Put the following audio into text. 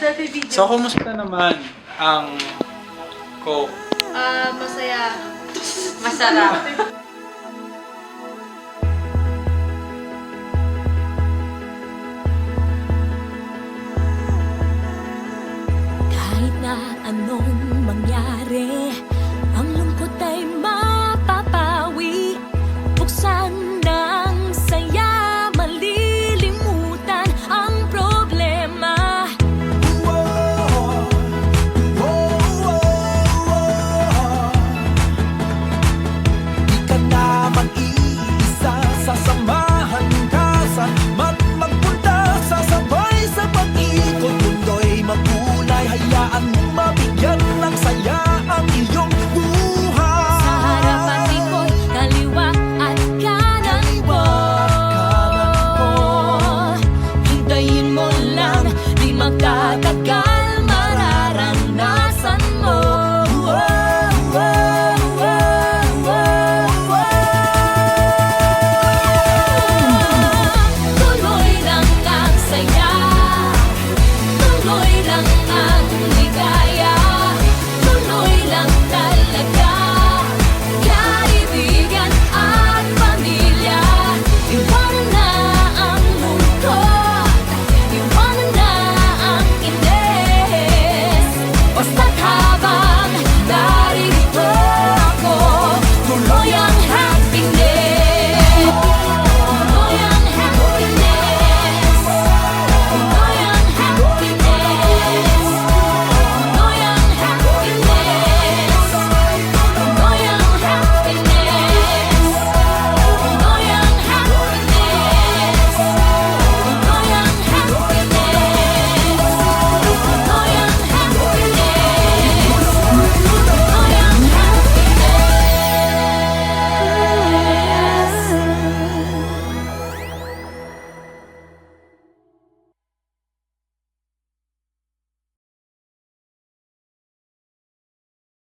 Selfie video. So, kumusta naman ang Coke? Masaya. Masarap. Kahit na anong mangyari, ang lungkot ay mapapawi. Buksan ng saya, malilimutan ang problema. Di ka na mag-iisa, sasamahan ka sa magpunta, sasabay sa pag-ikot. Mundo'y magkulay, hayaan mo mabigyan ng saya ang iyong buhay. Sa harapan, likod, kaliwa at kanan mo. Hintayin mo lang, di magtatagal.